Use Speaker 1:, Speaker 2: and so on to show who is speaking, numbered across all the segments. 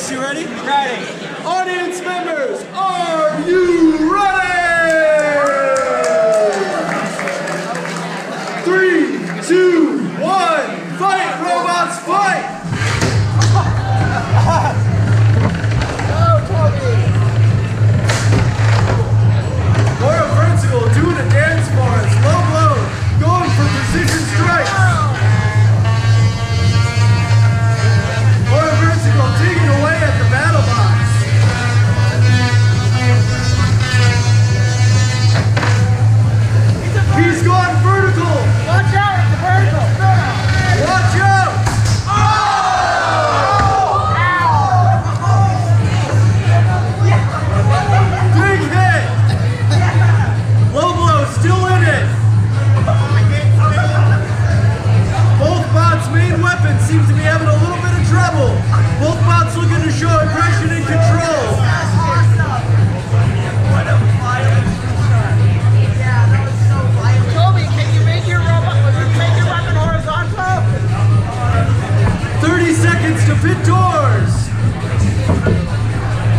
Speaker 1: Robotics, you ready?
Speaker 2: Ready.
Speaker 1: Audience members, are you ready? 3, 2, 1, fight, robots, fight! Horivertzical doing a dance for us. LowBlow going for precision strikes. Horivertzical digging away at the battle box. He's gone vertical.
Speaker 2: Watch out, it's a vertical.
Speaker 1: Watch out. Big hit. LowBlow still in it. Both bots' main weapons seem to be having a little bit of trouble. Both bots looking to show aggression and control.
Speaker 2: Toby, can you make your weapon horizontal?
Speaker 1: 30 seconds to pit doors.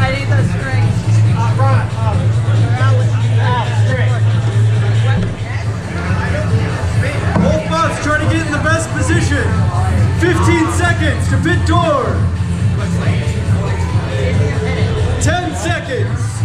Speaker 2: I need those strings.
Speaker 1: Both bots trying to get in the best position. 15 seconds to pit door. 10 seconds.